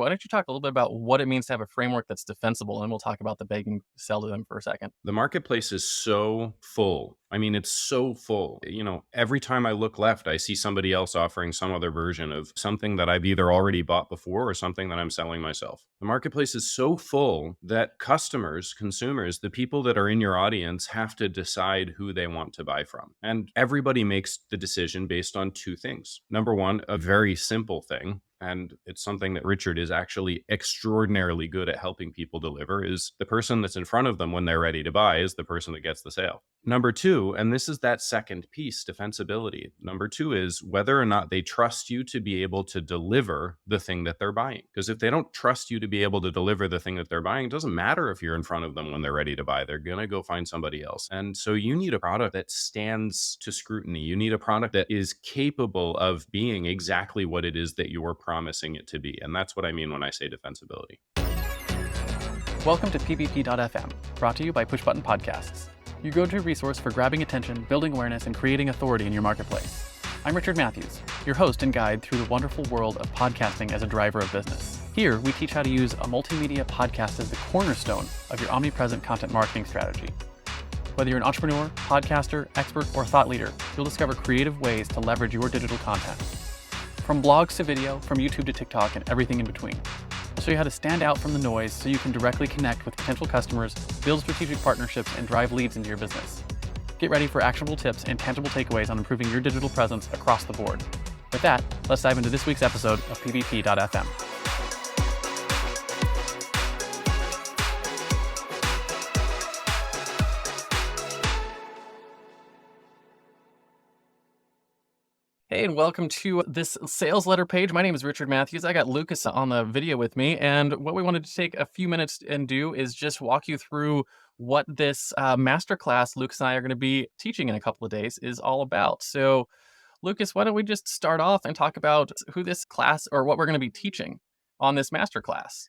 Why don't you talk a little bit about what it means to have a framework that's defensible, and we'll talk about the begging sell to them for a second. The marketplace is so full. I mean, it's so full. Every time I look left, I see somebody else offering some other version of something that I've either already bought before or something that I'm selling myself. The marketplace is so full that customers, consumers, the people that are in your audience have to decide who they want to buy from. And everybody makes the decision based on two things. Number one, a very simple thing, and it's something that Richard is actually extraordinarily good at helping people deliver, is the person that's in front of them when they're ready to buy is the person that gets the sale. Number two, and this is that second piece, defensibility. Number two is whether or not they trust you to be able to deliver the thing that they're buying. Because if they don't trust you to be able to deliver the thing that they're buying, it doesn't matter if you're in front of them when they're ready to buy. They're going to go find somebody else. And so you need a product that stands to scrutiny. You need a product that is capable of being exactly what it is that you're promising it to be. And that's what I mean when I say defensibility. Welcome to PvP.fm, brought to you by Push Button Podcasts, your go-to resource for grabbing attention, building awareness, and creating authority in your marketplace. I'm Richard Matthews, your host and guide through the wonderful world of podcasting as a driver of business. Here, we teach how to use a multimedia podcast as the cornerstone of your omnipresent content marketing strategy. Whether you're an entrepreneur, podcaster, expert, or thought leader, you'll discover creative ways to leverage your digital content. From blogs to video, from YouTube to TikTok, and everything in between. We'll show you how to stand out from the noise so you can directly connect with potential customers, build strategic partnerships, and drive leads into your business. Get ready for actionable tips and tangible takeaways on improving your digital presence across the board. With that, let's dive into this week's episode of PvP.fm. Hey, and welcome to this sales letter page. My name is Richard Matthews. I got Lucas on the video with me, and what we wanted to take a few minutes and do is just walk you through what this masterclass Lucas and I are going to be teaching in a couple of days is all about. So, Lucas, why don't we just start off and talk about who this class or what we're going to be teaching on this masterclass?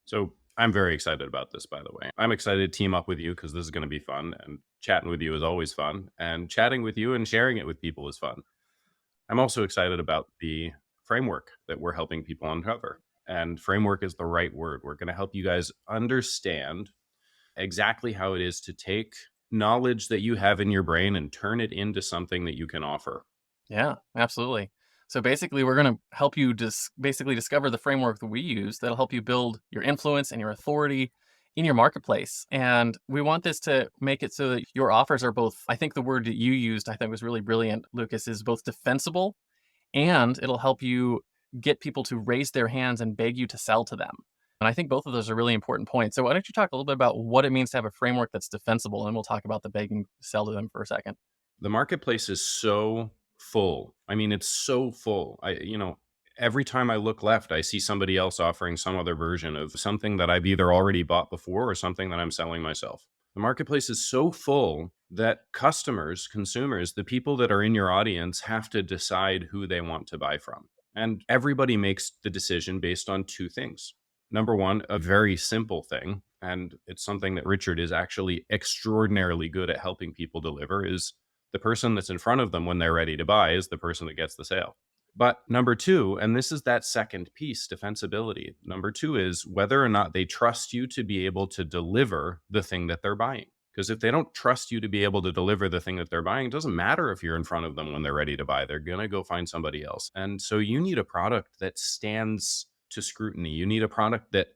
So I'm very excited about this, by the way. I'm excited to team up with you because this is going to be fun, and chatting with you is always fun, and chatting with you and sharing it with people is fun. I'm also excited about the framework that we're helping people uncover. And framework is the right word. We're going to help you guys understand exactly how it is to take knowledge that you have in your brain and turn it into something that you can offer. Yeah, absolutely. So basically, we're going to help you basically discover the framework that we use that'll help you build your influence and your authority in your marketplace. And we want this to make it so that your offers are both, I think the word that you used, I think was really brilliant, Lucas, is both defensible and it'll help you get people to raise their hands and beg you to sell to them. And I think both of those are really important points. So why don't you talk a little bit about what it means to have a framework that's defensible, and we'll talk about the begging sell to them for a second. The marketplace is so full. I mean, it's so full. Every time I look left, I see somebody else offering some other version of something that I've either already bought before or something that I'm selling myself. The marketplace is so full that customers, consumers, the people that are in your audience have to decide who they want to buy from. And everybody makes the decision based on two things. Number one, a very simple thing, and it's something that Richard is actually extraordinarily good at helping people deliver, is the person that's in front of them when they're ready to buy is the person that gets the sale. But number two, and this is that second piece, defensibility. Number two is whether or not they trust you to be able to deliver the thing that they're buying. Because if they don't trust you to be able to deliver the thing that they're buying, it doesn't matter if you're in front of them when they're ready to buy. They're going to go find somebody else. And so you need a product that stands to scrutiny. You need a product that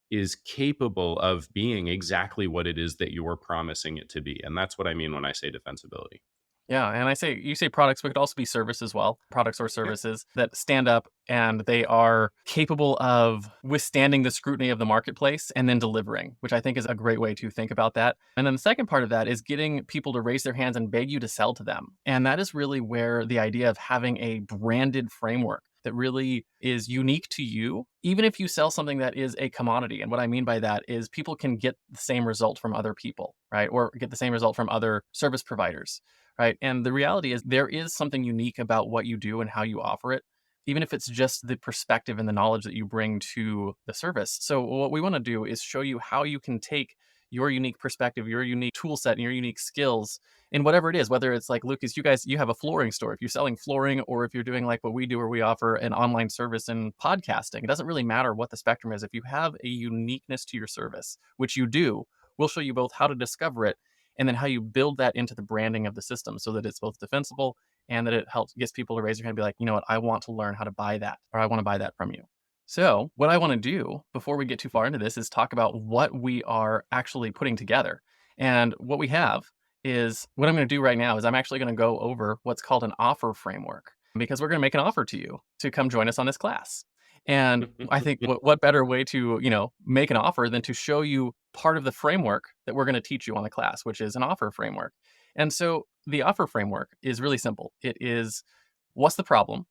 is capable of being exactly what it is that you're promising it to be. And that's what I mean when I say defensibility. Yeah, and you say products, but it could also be service as well. Products or services that stand up and they are capable of withstanding the scrutiny of the marketplace and then delivering, which I think is a great way to think about that. And then the second part of that is getting people to raise their hands and beg you to sell to them. And that is really where the idea of having a branded framework that really is unique to you, even if you sell something that is a commodity. And what I mean by that is people can get the same result from other people, right? Or get the same result from other service providers. Right. And the reality is there is something unique about what you do and how you offer it, even if it's just the perspective and the knowledge that you bring to the service. So what we want to do is show you how you can take your unique perspective, your unique tool set, and your unique skills in whatever it is, whether it's like Lucas, you have a flooring store. If you're selling flooring, or if you're doing like what we do, where we offer an online service in podcasting, it doesn't really matter what the spectrum is. If you have a uniqueness to your service, which you do, we'll show you both how to discover it and then how you build that into the branding of the system so that it's both defensible and that it gets people to raise their hand and be like, you know what, I want to learn how to buy that, or I want to buy that from you. So what I want to do before we get too far into this is talk about what we are actually putting together. And what we have is, what I'm going to do right now is I'm actually going to go over what's called an offer framework, because we're going to make an offer to you to come join us on this class. And I think what better way to, make an offer than to show you part of the framework that we're going to teach you on the class, which is an offer framework. And so the offer framework is really simple. It is, what's the problem?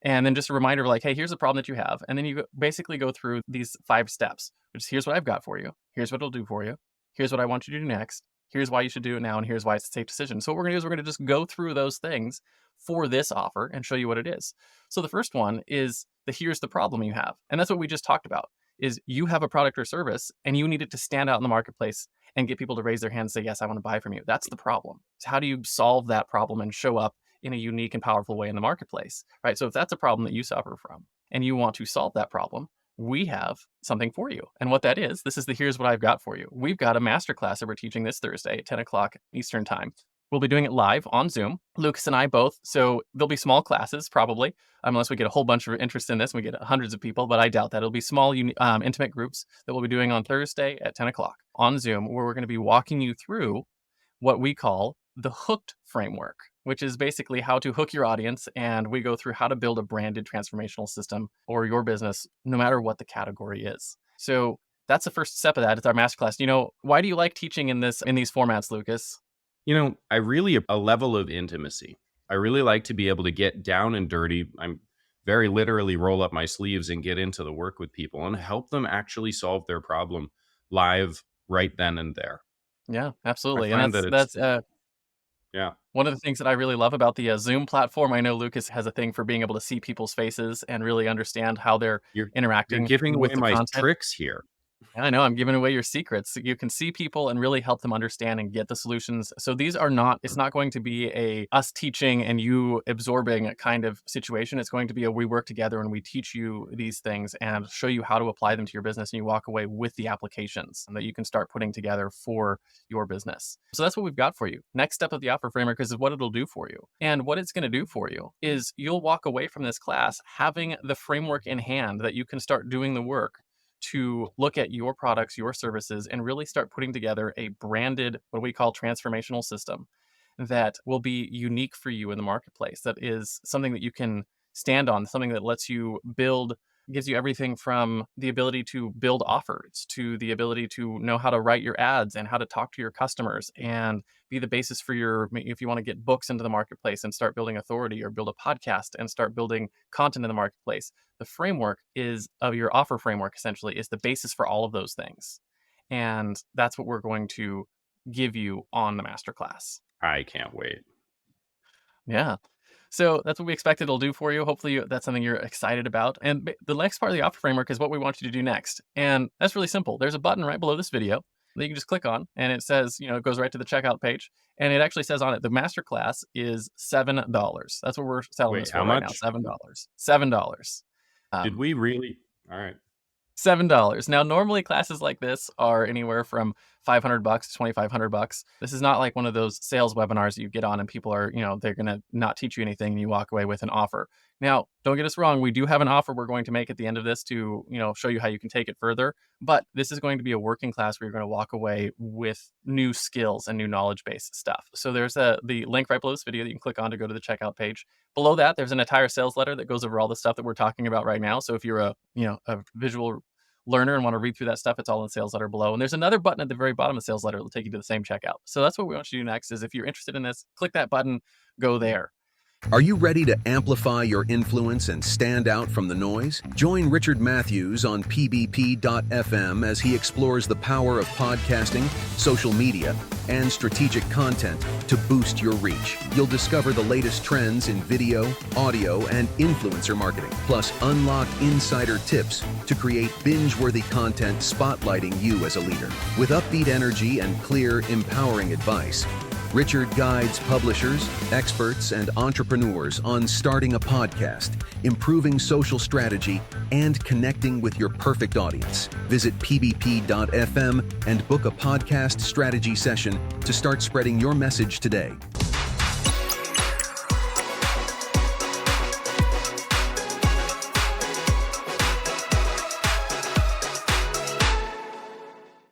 And then just a reminder of like, hey, here's the problem that you have. And then you basically go through these 5 steps, which is, here's what I've got for you. Here's what it'll do for you. Here's what I want you to do next. Here's why you should do it now. And here's why it's a safe decision. So what we're going to do is we're going to just go through those things for this offer and show you what it is. So the first one is here's the problem you have. And that's what we just talked about, is you have a product or service and you need it to stand out in the marketplace and get people to raise their hand and say, yes, I want to buy from you. That's the problem. So how do you solve that problem and show up in a unique and powerful way in the marketplace, right? So if that's a problem that you suffer from and you want to solve that problem, we have something for you. And what that is, this is here's what I've got for you. We've got a masterclass that we're teaching this Thursday at 10 o'clock Eastern time. We'll be doing it live on Zoom, Lucas and I both. So there'll be small classes probably, unless we get a whole bunch of interest in this and we get hundreds of people, but I doubt that. It'll be small, intimate groups that we'll be doing on Thursday at 10 o'clock on Zoom, where we're going to be walking you through what we call the hooked framework, which is basically how to hook your audience. And we go through how to build a branded transformational system for your business, no matter what the category is. So that's the first step of that. It's our masterclass. Why do you like teaching in these formats, Lucas? I really, a level of intimacy. I really like to be able to get down and dirty. I'm very literally roll up my sleeves and get into the work with people and help them actually solve their problem live right then and there. Yeah, absolutely. I And find that's yeah. one of the things that I really love about the Zoom platform. I know Lucas has a thing for being able to see people's faces and really understand how they're You're interacting giving away with the my content. tricks here. I know, I'm giving away your secrets. You can see people and really help them understand and get the solutions. So these are not, it's not going to be a us teaching and you absorbing kind of situation. It's going to be a we work together and we teach you these things and show you how to apply them to your business, and you walk away with the applications that you can start putting together for your business. So that's what we've got for you. Next step of the offer framework is what it'll do for you. And what it's going to do for you is you'll walk away from this class having the framework in hand that you can start doing the work to look at your products, your services, and really start putting together a branded, what we call transformational system that will be unique for you in the marketplace. That is something that you can stand on, something that lets you build, gives you everything from the ability to build offers to the ability to know how to write your ads and how to talk to your customers and be the basis for if you want to get books into the marketplace and start building authority, or build a podcast and start building content in the marketplace. The framework of your offer framework essentially is the basis for all of those things. And that's what we're going to give you on the masterclass. I can't wait. Yeah. So that's what we expect it'll do for you. Hopefully that's something you're excited about. And the next part of the offer framework is what we want you to do next. And that's really simple. There's a button right below this video that you can just click on, and it says, it goes right to the checkout page. And it actually says on it, the masterclass is $7. That's what we're selling this for right now. $7. Did we really? All right. $7. Now, normally classes like this are anywhere from $500 to $2,500. This is not like one of those sales webinars that you get on and people are, they're going to not teach you anything and you walk away with an offer. Now, don't get us wrong. We do have an offer we're going to make at the end of this to, show you how you can take it further. But this is going to be a working class where you're going to walk away with new skills and new knowledge-based stuff. So there's the link right below this video that you can click on to go to the checkout page. Below that, there's an entire sales letter that goes over all the stuff that we're talking about right now. So if you're a visual learner and want to read through that stuff, it's all in the sales letter below. And there's another button at the very bottom of the sales letter that will take you to the same checkout. So that's what we want you to do next is, if you're interested in this, click that button, go there. Are you ready to amplify your influence and stand out from the noise? Join Richard Matthews on pbp.fm as he explores the power of podcasting, social media, and strategic content to boost your reach. You'll discover the latest trends in video, audio, and influencer marketing, plus unlock insider tips to create binge-worthy content spotlighting you as a leader. With upbeat energy and clear, empowering advice, Richard guides publishers, experts, and entrepreneurs on starting a podcast, improving social strategy, and connecting with your perfect audience. Visit pbp.fm and book a podcast strategy session to start spreading your message today.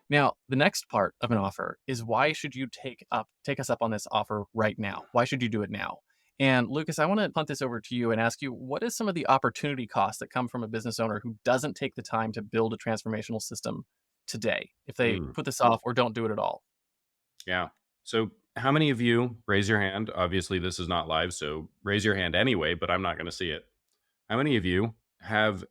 Now, the next part of an offer is why should you take us up on this offer right now? Why should you do it now? And Lucas, I want to punt this over to you and ask you, what is some of the opportunity costs that come from a business owner who doesn't take the time to build a transformational system today, if they put this off or don't do it at all? Yeah. So how many of you, raise your hand? Obviously, this is not live, so raise your hand anyway, but I'm not going to see it. How many of you have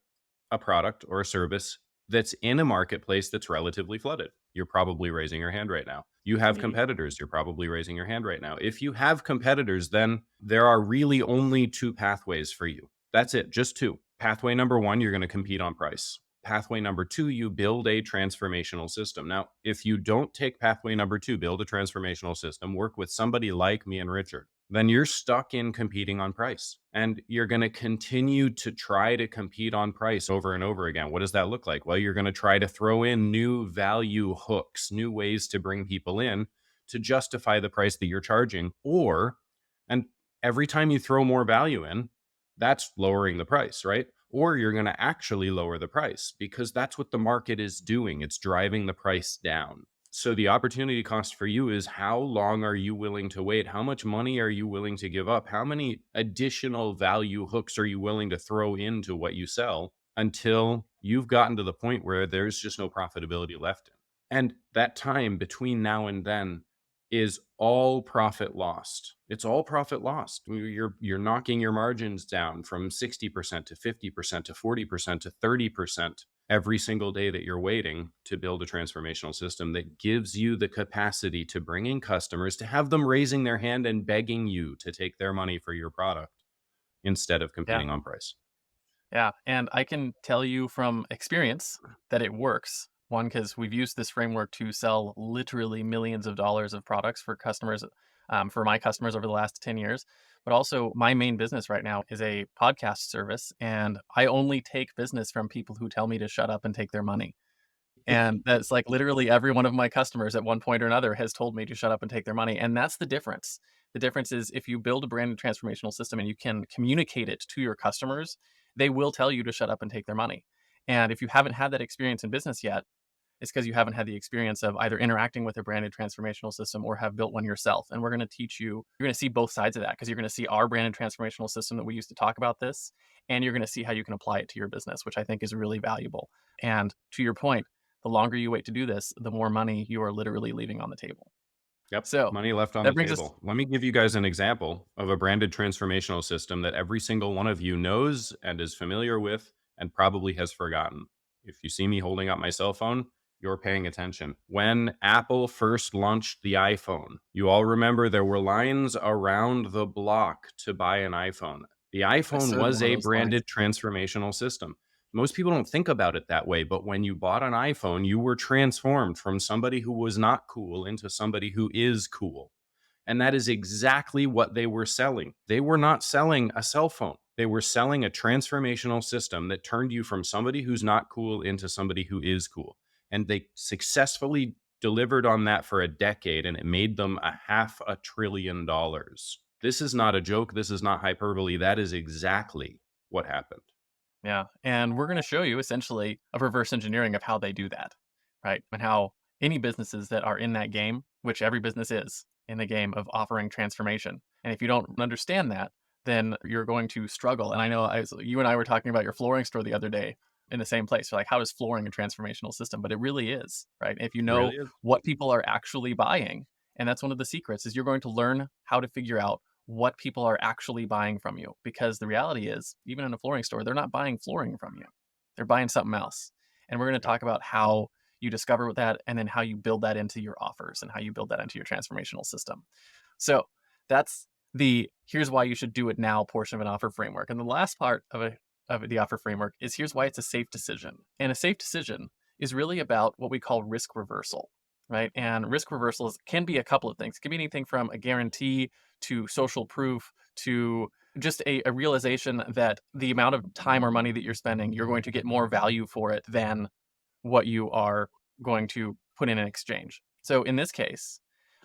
a product or a service that's in a marketplace that's relatively flooded? You're probably raising your hand right now. You have competitors. You're probably raising your hand right now. If you have competitors, then there are really only two pathways for you. That's it, just two. Pathway number one, you're going to compete on price. Pathway number two, you build a transformational system. Now, if you don't take pathway number two, build a transformational system, work with somebody like me and Richard, then you're stuck in competing on price. And you're going to continue to try to compete on price over and over again. What does that look like? Well, you're going to try to throw in new value hooks, new ways to bring people in to justify the price that you're charging. And every time you throw more value in, that's lowering the price, right? Or you're going to actually lower the price because that's what the market is doing. It's driving the price down. So the opportunity cost for you is, how long are you willing to wait? How much money are you willing to give up? How many additional value hooks are you willing to throw into what you sell until you've gotten to the point where there's just no profitability left in? And that time between now and then is all profit lost. It's all profit lost. You're knocking your margins down from 60% to 50% to 40% to 30% every single day that you're waiting to build a transformational system that gives you the capacity to bring in customers, to have them raising their hand and begging you to take their money for your product instead of competing on price. Yeah. And I can tell you from experience that it works. One, because we've used this framework to sell literally millions of dollars of products for customers, for my customers over the last 10 years. But also, my main business right now is a podcast service, and I only take business from people who tell me to shut up and take their money. And that's like literally every one of my customers at one point or another has told me to shut up and take their money. And that's the difference. The difference is, if you build a branded transformational system and you can communicate it to your customers, they will tell you to shut up and take their money. And if you haven't had that experience in business yet, it's because you haven't had the experience of either interacting with a branded transformational system or have built one yourself. And we're going to teach you, you're going to see both sides of that, because you're going to see our branded transformational system that we used to talk about this, and you're going to see how you can apply it to your business, which I think is really valuable. And to your point, the longer you wait to do this, the more money you are literally leaving on the table. Yep. So money left on the table. Let me give you guys an example of a branded transformational system that every single one of you knows and is familiar with and probably has forgotten. If you see me holding up my cell phone, you're paying attention. When Apple first launched the iPhone, you all remember there were lines around the block to buy an iPhone. The iPhone was a branded transformational system. Most people don't think about it that way, but when you bought an iPhone, you were transformed from somebody who was not cool into somebody who is cool. And that is exactly what they were selling. They were not selling a cell phone. They were selling a transformational system that turned you from somebody who's not cool into somebody who is cool. And they successfully delivered on that for a decade, and it made them $500 billion. This is not a joke. This is not hyperbole. That is exactly what happened. Yeah. And we're going to show you essentially a reverse engineering of how they do that, right? And how any businesses that are in that game, which every business is in the game of offering transformation. And if you don't understand that, then you're going to struggle. And I know you and I were talking about your flooring store the other day in the same place. So like, how is flooring a transformational system? But it really is, right? If you know what people are actually buying, and that's one of the secrets, is you're going to learn how to figure out what people are actually buying from you. Because the reality is, even in a flooring store, they're not buying flooring from you. They're buying something else. And we're going to talk about how you discover that and then how you build that into your offers and how you build that into your transformational system. So that's the here's why you should do it now portion of an offer framework. And the last part of the offer framework is here's why it's a safe decision. And a safe decision is really about what we call risk reversal, right? And risk reversals can be a couple of things. It can be anything from a guarantee to social proof to just a realization that the amount of time or money that you're spending, you're going to get more value for it than what you are going to put in exchange. So in this case,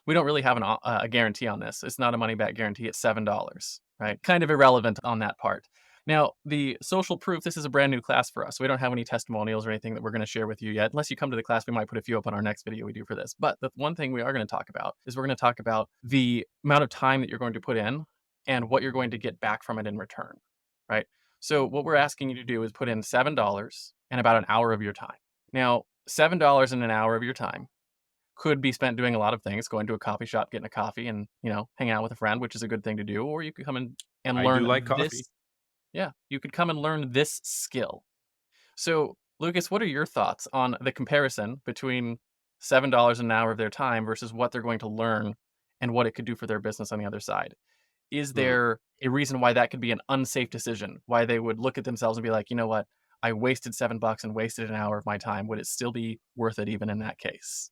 we don't really have a guarantee on this. It's not a money back guarantee. It's $7, right? Kind of irrelevant on that part. Now, the social proof, this is a brand new class for us. We don't have any testimonials or anything that we're going to share with you yet. Unless you come to the class, we might put a few up on our next video we do for this. But the one thing we are going to talk about is we're going to talk about the amount of time that you're going to put in and what you're going to get back from it in return, right? So what we're asking you to do is put in $7 and about an hour of your time. Now, $7 in an hour of your time could be spent doing a lot of things, going to a coffee shop, getting a coffee and, hang out with a friend, which is a good thing to do. Or you could come in and learn I do like coffee. this. Yeah, you could come and learn this skill. So, Lucas, what are your thoughts on the comparison between $7 an hour of their time versus what they're going to learn and what it could do for their business on the other side? Is there a reason why that could be an unsafe decision? Why they would look at themselves and be like, you know what? I wasted $7 and wasted an hour of my time. Would it still be worth it even in that case?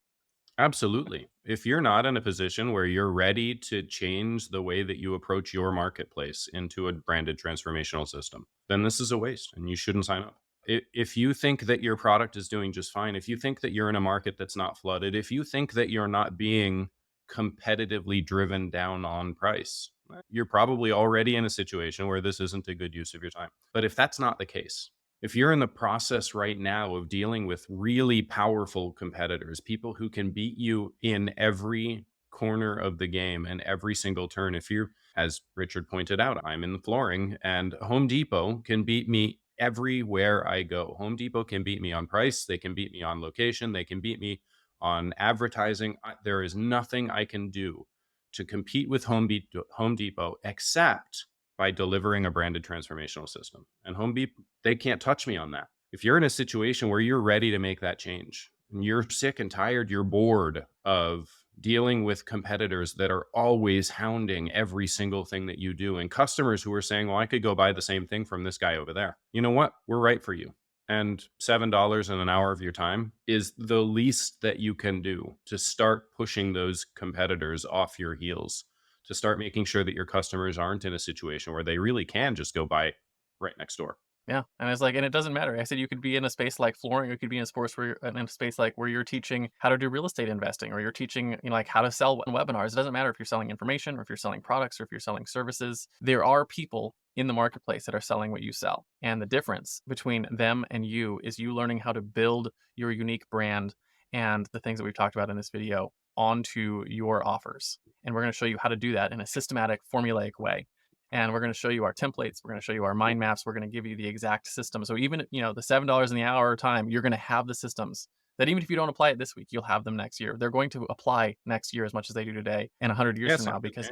Absolutely. If you're not in a position where you're ready to change the way that you approach your marketplace into a branded transformational system, then this is a waste and you shouldn't sign up. If you think that your product is doing just fine, if you think that you're in a market that's not flooded, if you think that you're not being competitively driven down on price, you're probably already in a situation where this isn't a good use of your time. But if that's not the case, if you're in the process right now of dealing with really powerful competitors, people who can beat you in every corner of the game and every single turn, if you're, as Richard pointed out, I'm in the flooring and Home Depot can beat me everywhere I go. Home Depot can beat me on price. They can beat me on location. They can beat me on advertising. There is nothing I can do to compete with Home Depot except by delivering a branded transformational system. And Home Depot, they can't touch me on that. If you're in a situation where you're ready to make that change and you're sick and tired, you're bored of dealing with competitors that are always hounding every single thing that you do and customers who are saying, well, I could go buy the same thing from this guy over there. You know what? We're right for you. And $7 in an hour of your time is the least that you can do to start pushing those competitors off your heels, to start making sure that your customers aren't in a situation where they really can just go buy right next door. Yeah. And it's like, and it doesn't matter. I said you could be in a space like flooring, or you could be in a sports where in a space like where you're teaching how to do real estate investing, or you're teaching, like how to sell webinars. It doesn't matter if you're selling information or if you're selling products or if you're selling services. There are people in the marketplace that are selling what you sell. And the difference between them and you is you learning how to build your unique brand and the things that we've talked about in this video onto your offers. And we're going to show you how to do that in a systematic, formulaic way. And we're going to show you our templates. We're going to show you our mind maps. We're going to give you the exact system. So even, the $7 in the hour time, you're going to have the systems that even if you don't apply it this week, you'll have them next year. They're going to apply next year as much as they do today and 100 years from now, because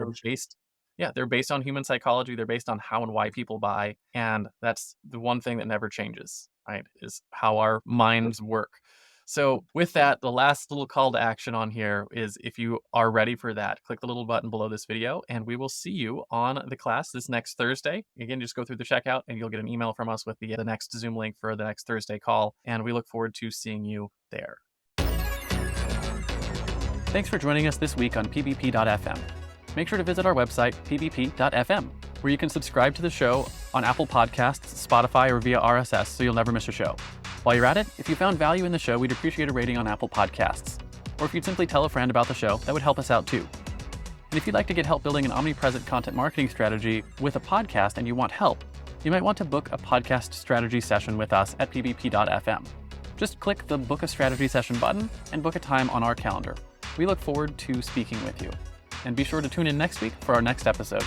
they're based on human psychology. They're based on how and why people buy. And that's the one thing that never changes, right? Is how our minds work. So with that, the last little call to action on here is if you are ready for that, click the little button below this video and we will see you on the class this next Thursday. Again, just go through the checkout and you'll get an email from us with the next Zoom link for the next Thursday call. And we look forward to seeing you there. Thanks for joining us this week on pbp.fm. Make sure to visit our website, pbp.fm, where you can subscribe to the show on Apple Podcasts, Spotify, or via RSS so you'll never miss a show. While you're at it, if you found value in the show, we'd appreciate a rating on Apple Podcasts. Or if you'd simply tell a friend about the show, that would help us out too. And if you'd like to get help building an omnipresent content marketing strategy with a podcast and you want help, you might want to book a podcast strategy session with us at pbp.fm. Just click the Book a Strategy Session button and book a time on our calendar. We look forward to speaking with you. And be sure to tune in next week for our next episode.